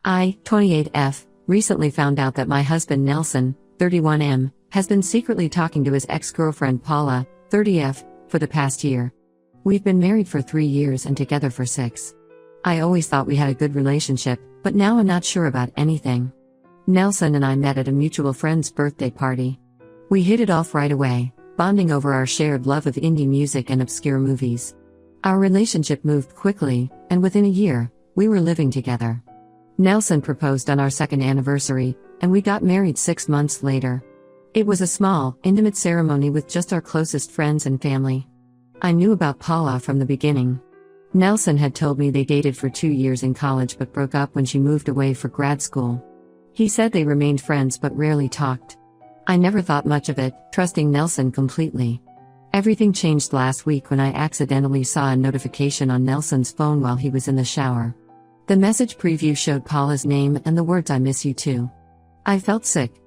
I, 28F, recently found out that my husband Nelson, 31M, has been secretly talking to his ex-girlfriend Paula, 30F, for the past year. We've been married for 3 years and together for 6. I always thought we had a good relationship, but now I'm not sure about anything. Nelson and I met at a mutual friend's birthday party. We hit it off right away, bonding over our shared love of indie music and obscure movies. Our relationship moved quickly, and within a year, we were living together. Nelson proposed on our 2nd anniversary, and we got married 6 months later. It was a small, intimate ceremony with just our closest friends and family. I knew about Paula from the beginning. Nelson had told me they dated for 2 years in college but broke up when she moved away for grad school. He said they remained friends but rarely talked. I never thought much of it, trusting Nelson completely. Everything changed last week when I accidentally saw a notification on Nelson's phone while he was in the shower. The message preview showed Paula's name and the words "I miss you too." I felt sick.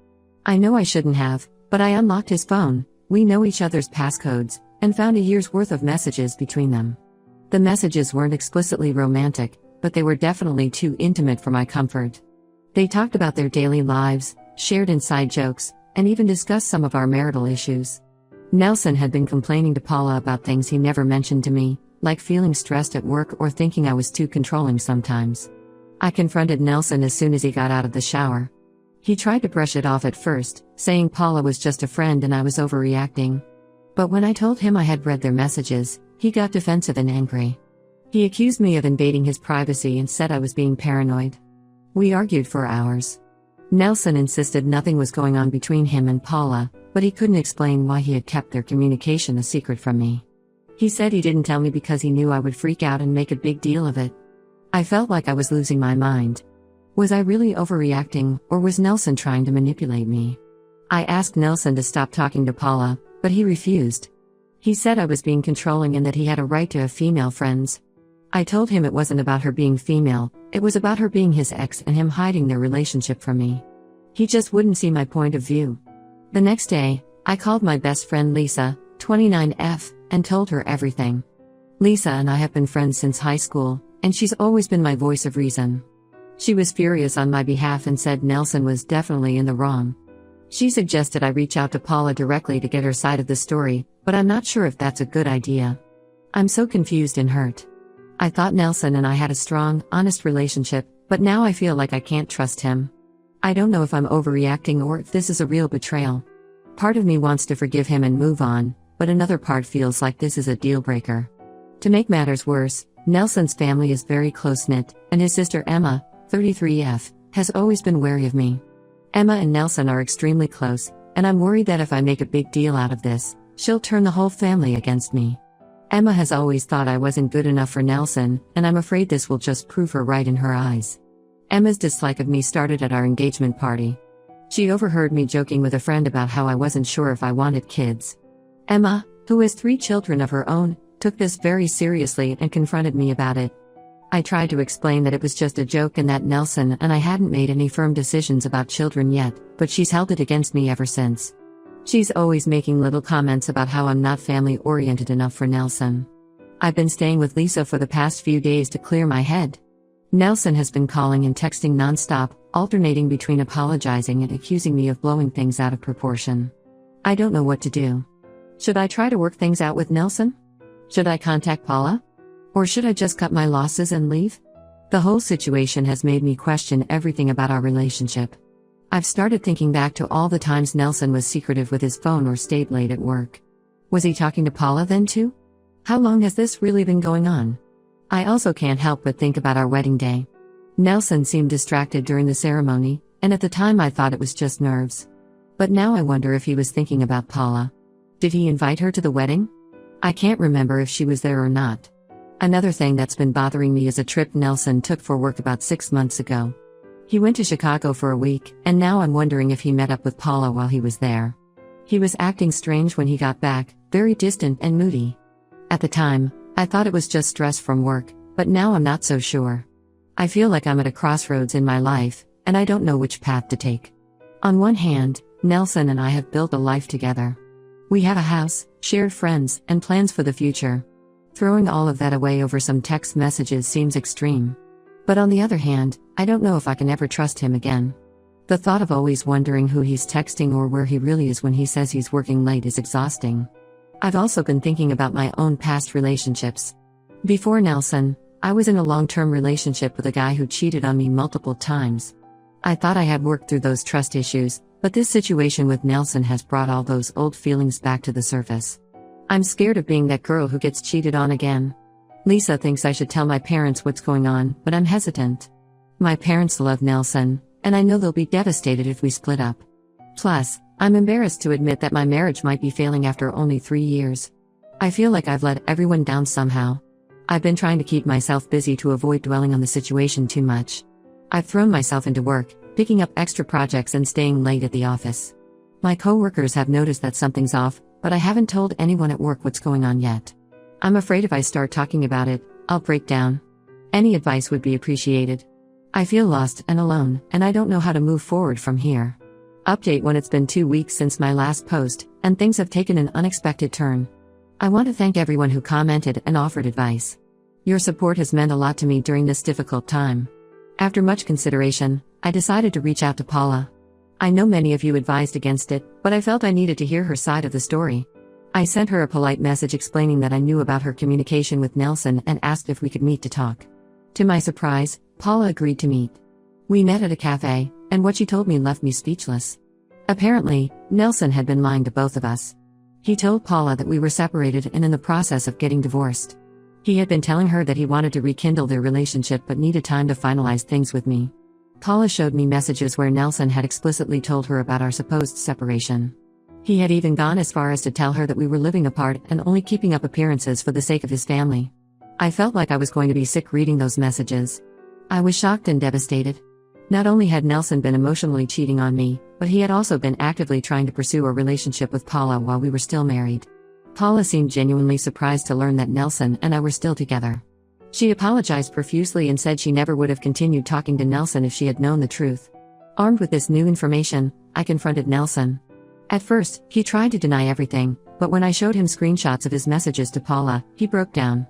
I know I shouldn't have, but I unlocked his phone, we know each other's passcodes, and found a year's worth of messages between them. The messages weren't explicitly romantic, but they were definitely too intimate for my comfort. They talked about their daily lives, shared inside jokes, and even discussed some of our marital issues. Nelson had been complaining to Paula about things he never mentioned to me, like feeling stressed at work or thinking I was too controlling sometimes. I confronted Nelson as soon as he got out of the shower. He tried to brush it off at first, saying Paula was just a friend and I was overreacting. But when I told him I had read their messages, he got defensive and angry. He accused me of invading his privacy and said I was being paranoid. We argued for hours. Nelson insisted nothing was going on between him and Paula, but he couldn't explain why he had kept their communication a secret from me. He said he didn't tell me because he knew I would freak out and make a big deal of it. I felt like I was losing my mind. Was I really overreacting, or was Nelson trying to manipulate me? I asked Nelson to stop talking to Paula, but he refused. He said I was being controlling and that he had a right to have female friends. I told him it wasn't about her being female, it was about her being his ex and him hiding their relationship from me. He just wouldn't see my point of view. The next day, I called my best friend Lisa, 29F, and told her everything. Lisa and I have been friends since high school, and she's always been my voice of reason. She was furious on my behalf and said Nelson was definitely in the wrong. She suggested I reach out to Paula directly to get her side of the story, but I'm not sure if that's a good idea. I'm so confused and hurt. I thought Nelson and I had a strong, honest relationship, but now I feel like I can't trust him. I don't know if I'm overreacting or if this is a real betrayal. Part of me wants to forgive him and move on, but another part feels like this is a deal breaker. To make matters worse, Nelson's family is very close-knit, and his sister Emma, 33F, has always been wary of me. Emma and Nelson are extremely close, and I'm worried that if I make a big deal out of this, she'll turn the whole family against me. Emma has always thought I wasn't good enough for Nelson, and I'm afraid this will just prove her right in her eyes. Emma's dislike of me started at our engagement party. She overheard me joking with a friend about how I wasn't sure if I wanted kids. Emma, who has 3 children of her own, took this very seriously and confronted me about it. I tried to explain that it was just a joke and that Nelson and I hadn't made any firm decisions about children yet, but she's held it against me ever since. She's always making little comments about how I'm not family-oriented enough for Nelson. I've been staying with Lisa for the past few days to clear my head. Nelson has been calling and texting nonstop, alternating between apologizing and accusing me of blowing things out of proportion. I don't know what to do. Should I try to work things out with Nelson? Should I contact Paula? Or should I just cut my losses and leave? The whole situation has made me question everything about our relationship. I've started thinking back to all the times Nelson was secretive with his phone or stayed late at work. Was he talking to Paula then too? How long has this really been going on? I also can't help but think about our wedding day. Nelson seemed distracted during the ceremony, and at the time I thought it was just nerves. But now I wonder if he was thinking about Paula. Did he invite her to the wedding? I can't remember if she was there or not. Another thing that's been bothering me is a trip Nelson took for work about 6 months ago. He went to Chicago for a week, and now I'm wondering if he met up with Paula while he was there. He was acting strange when he got back, very distant and moody. At the time, I thought it was just stress from work, but now I'm not so sure. I feel like I'm at a crossroads in my life, and I don't know which path to take. On one hand, Nelson and I have built a life together. We have a house, shared friends, and plans for the future. Throwing all of that away over some text messages seems extreme. But on the other hand, I don't know if I can ever trust him again. The thought of always wondering who he's texting or where he really is when he says he's working late is exhausting. I've also been thinking about my own past relationships. Before Nelson, I was in a long-term relationship with a guy who cheated on me multiple times. I thought I had worked through those trust issues, but this situation with Nelson has brought all those old feelings back to the surface. I'm scared of being that girl who gets cheated on again. Lisa thinks I should tell my parents what's going on, but I'm hesitant. My parents love Nelson, and I know they'll be devastated if we split up. Plus, I'm embarrassed to admit that my marriage might be failing after only 3 years. I feel like I've let everyone down somehow. I've been trying to keep myself busy to avoid dwelling on the situation too much. I've thrown myself into work, picking up extra projects and staying late at the office. My coworkers have noticed that something's off, but I haven't told anyone at work what's going on yet. I'm afraid if I start talking about it, I'll break down. Any advice would be appreciated. I feel lost and alone, and I don't know how to move forward from here. Update when it's been 2 weeks since my last post, and things have taken an unexpected turn. I want to thank everyone who commented and offered advice. Your support has meant a lot to me during this difficult time. After much consideration, I decided to reach out to Paula. I know many of you advised against it, but I felt I needed to hear her side of the story. I sent her a polite message explaining that I knew about her communication with Nelson and asked if we could meet to talk. To my surprise, Paula agreed to meet. We met at a cafe, and what she told me left me speechless. Apparently, Nelson had been lying to both of us. He told Paula that we were separated and in the process of getting divorced. He had been telling her that he wanted to rekindle their relationship but needed time to finalize things with me. Paula showed me messages where Nelson had explicitly told her about our supposed separation. He had even gone as far as to tell her that we were living apart and only keeping up appearances for the sake of his family. I felt like I was going to be sick reading those messages. I was shocked and devastated. Not only had Nelson been emotionally cheating on me, but he had also been actively trying to pursue a relationship with Paula while we were still married. Paula seemed genuinely surprised to learn that Nelson and I were still together. She apologized profusely and said she never would have continued talking to Nelson if she had known the truth. Armed with this new information, I confronted Nelson. At first, he tried to deny everything, but when I showed him screenshots of his messages to Paula, he broke down.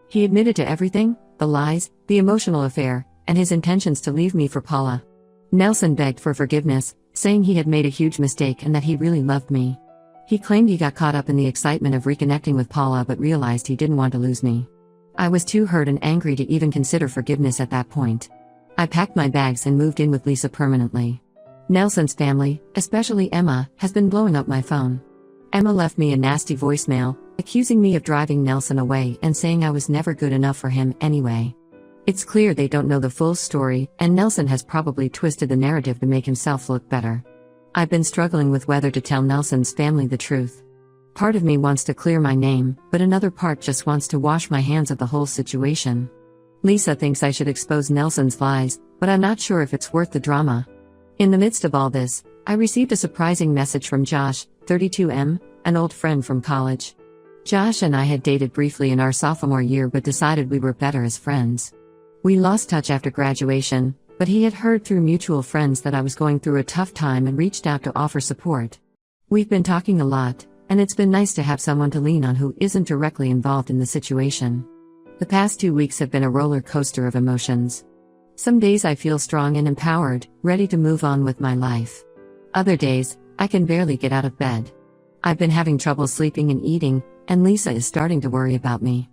He admitted to everything, the lies, the emotional affair, and his intentions to leave me for Paula. Nelson begged for forgiveness, saying he had made a huge mistake and that he really loved me. He claimed he got caught up in the excitement of reconnecting with Paula but realized he didn't want to lose me. I was too hurt and angry to even consider forgiveness at that point. I packed my bags and moved in with Lisa permanently. Nelson's family, especially Emma, has been blowing up my phone. Emma left me a nasty voicemail, accusing me of driving Nelson away and saying I was never good enough for him anyway. It's clear they don't know the full story, and Nelson has probably twisted the narrative to make himself look better. I've been struggling with whether to tell Nelson's family the truth. Part of me wants to clear my name, but another part just wants to wash my hands of the whole situation. Lisa thinks I should expose Nelson's lies, but I'm not sure if it's worth the drama. In the midst of all this, I received a surprising message from Josh, 32M, an old friend from college. Josh and I had dated briefly in our sophomore year but decided we were better as friends. We lost touch after graduation, but he had heard through mutual friends that I was going through a tough time and reached out to offer support. We've been talking a lot, and it's been nice to have someone to lean on who isn't directly involved in the situation. The past 2 weeks have been a roller coaster of emotions. Some days I feel strong and empowered, ready to move on with my life. Other days, I can barely get out of bed. I've been having trouble sleeping and eating, and Lisa is starting to worry about me.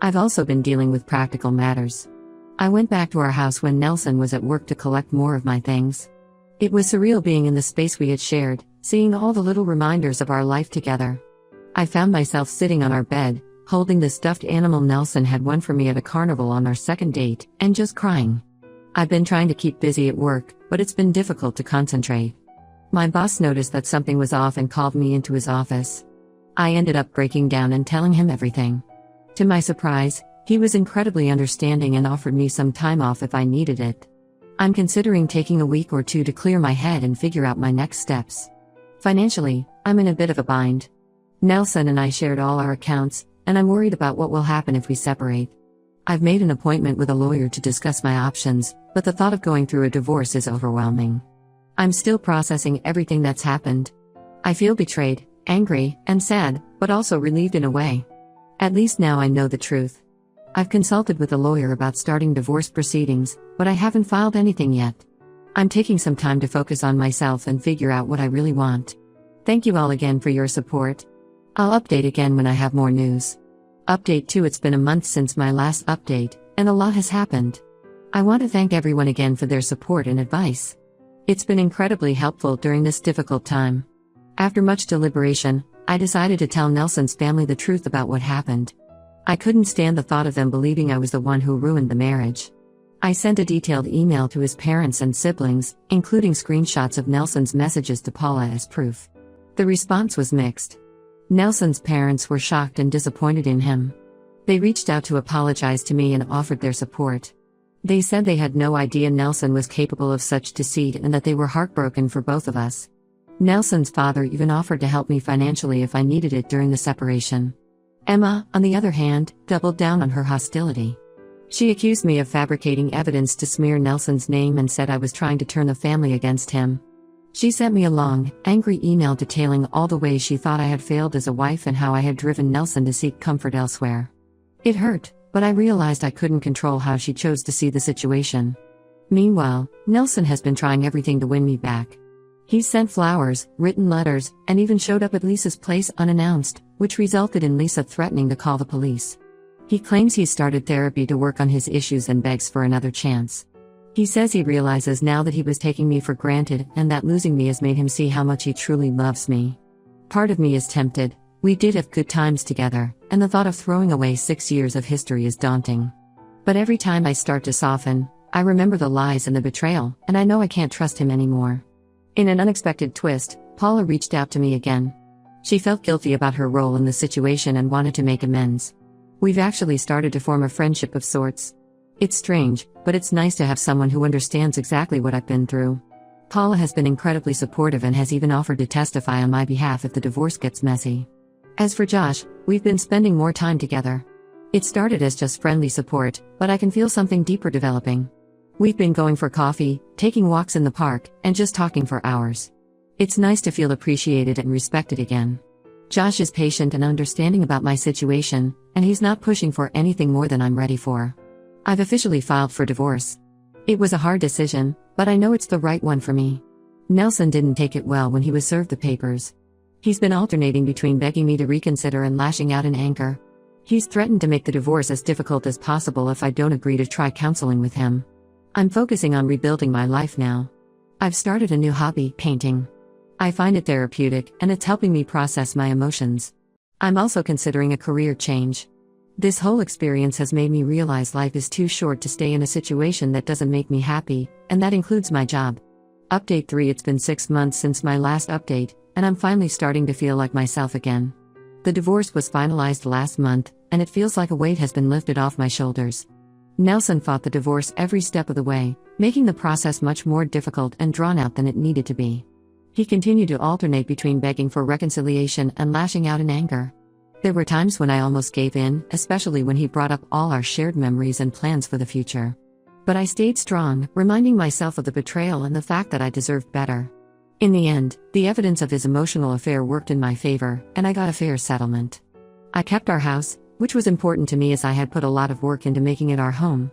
I've also been dealing with practical matters. I went back to our house when Nelson was at work to collect more of my things. It was surreal being in the space we had shared, seeing all the little reminders of our life together. I found myself sitting on our bed, holding the stuffed animal Nelson had won for me at a carnival on our second date, and just crying. I've been trying to keep busy at work, but it's been difficult to concentrate. My boss noticed that something was off and called me into his office. I ended up breaking down and telling him everything. To my surprise, he was incredibly understanding and offered me some time off if I needed it. I'm considering taking a week or 2 to clear my head and figure out my next steps. Financially, I'm in a bit of a bind. Nelson and I shared all our accounts, and I'm worried about what will happen if we separate. I've made an appointment with a lawyer to discuss my options, but the thought of going through a divorce is overwhelming. I'm still processing everything that's happened. I feel betrayed, angry, and sad, but also relieved in a way. At least now I know the truth. I've consulted with a lawyer about starting divorce proceedings, but I haven't filed anything yet. I'm taking some time to focus on myself and figure out what I really want. Thank you all again for your support. I'll update again when I have more news. Update 2. It's been a month since my last update, and a lot has happened. I want to thank everyone again for their support and advice. It's been incredibly helpful during this difficult time. After much deliberation, I decided to tell Nelson's family the truth about what happened. I couldn't stand the thought of them believing I was the one who ruined the marriage. I sent a detailed email to his parents and siblings, including screenshots of Nelson's messages to Paula as proof. The response was mixed. Nelson's parents were shocked and disappointed in him. They reached out to apologize to me and offered their support. They said they had no idea Nelson was capable of such deceit and that they were heartbroken for both of us. Nelson's father even offered to help me financially if I needed it during the separation. Emma, on the other hand, doubled down on her hostility. She accused me of fabricating evidence to smear Nelson's name and said I was trying to turn the family against him. She sent me a long, angry email detailing all the ways she thought I had failed as a wife and how I had driven Nelson to seek comfort elsewhere. It hurt, but I realized I couldn't control how she chose to see the situation. Meanwhile, Nelson has been trying everything to win me back. He's sent flowers, written letters, and even showed up at Lisa's place unannounced, which resulted in Lisa threatening to call the police. He claims he's started therapy to work on his issues and begs for another chance. He says he realizes now that he was taking me for granted and that losing me has made him see how much he truly loves me. Part of me is tempted. We did have good times together, and the thought of throwing away 6 years of history is daunting. But every time I start to soften, I remember the lies and the betrayal, and I know I can't trust him anymore. In an unexpected twist, Paula reached out to me again. She felt guilty about her role in the situation and wanted to make amends. We've actually started to form a friendship of sorts. It's strange, but it's nice to have someone who understands exactly what I've been through. Paula has been incredibly supportive and has even offered to testify on my behalf if the divorce gets messy. As for Josh, we've been spending more time together. It started as just friendly support, but I can feel something deeper developing. We've been going for coffee, taking walks in the park, and just talking for hours. It's nice to feel appreciated and respected again. Josh is patient and understanding about my situation, and he's not pushing for anything more than I'm ready for. I've officially filed for divorce. It was a hard decision, but I know it's the right one for me. Nelson didn't take it well when he was served the papers. He's been alternating between begging me to reconsider and lashing out in anger. He's threatened to make the divorce as difficult as possible if I don't agree to try counseling with him. I'm focusing on rebuilding my life now. I've started a new hobby, painting. I find it therapeutic, and it's helping me process my emotions. I'm also considering a career change. This whole experience has made me realize life is too short to stay in a situation that doesn't make me happy, and that includes my job. Update 3. It's been 6 months since my last update, and I'm finally starting to feel like myself again. The divorce was finalized last month, and it feels like a weight has been lifted off my shoulders. Nelson fought the divorce every step of the way, making the process much more difficult and drawn out than it needed to be. He continued to alternate between begging for reconciliation and lashing out in anger. There were times when I almost gave in, especially when he brought up all our shared memories and plans for the future. But I stayed strong, reminding myself of the betrayal and the fact that I deserved better. In the end, the evidence of his emotional affair worked in my favor, and I got a fair settlement. I kept our house, which was important to me as I had put a lot of work into making it our home.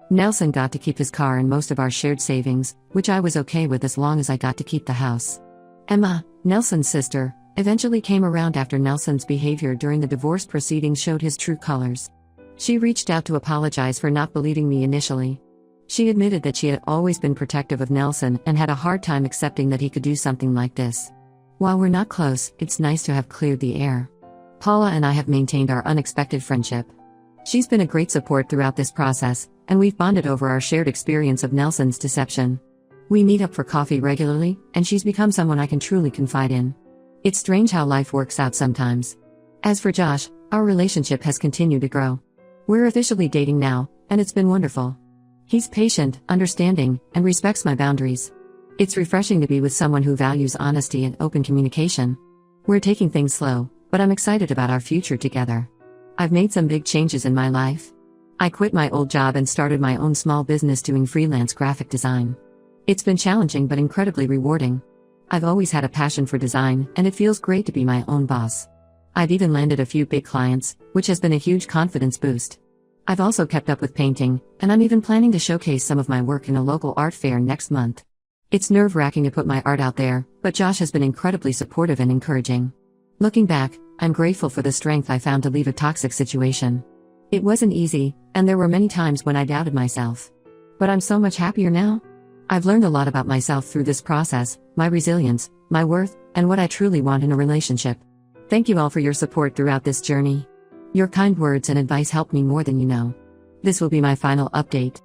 Nelson got to keep his car and most of our shared savings, which I was okay with as long as I got to keep the house. Emma, Nelson's sister, eventually came around after Nelson's behavior during the divorce proceedings showed his true colors. She reached out to apologize for not believing me initially. She admitted that she had always been protective of Nelson and had a hard time accepting that he could do something like this. While we're not close, it's nice to have cleared the air. Paula and I have maintained our unexpected friendship. She's been a great support throughout this process, and we've bonded over our shared experience of Nelson's deception. We meet up for coffee regularly, and she's become someone I can truly confide in. It's strange how life works out sometimes. As for Josh, our relationship has continued to grow. We're officially dating now, and it's been wonderful. He's patient, understanding, and respects my boundaries. It's refreshing to be with someone who values honesty and open communication. We're taking things slow, but I'm excited about our future together. I've made some big changes in my life. I quit my old job and started my own small business doing freelance graphic design. It's been challenging but incredibly rewarding. I've always had a passion for design, and it feels great to be my own boss. I've even landed a few big clients, which has been a huge confidence boost. I've also kept up with painting, and I'm even planning to showcase some of my work in a local art fair next month. It's nerve-wracking to put my art out there, but Josh has been incredibly supportive and encouraging. Looking back, I'm grateful for the strength I found to leave a toxic situation. It wasn't easy, and there were many times when I doubted myself. But I'm so much happier now. I've learned a lot about myself through this process, my resilience, my worth, and what I truly want in a relationship. Thank you all for your support throughout this journey. Your kind words and advice help me more than you know. This will be my final update.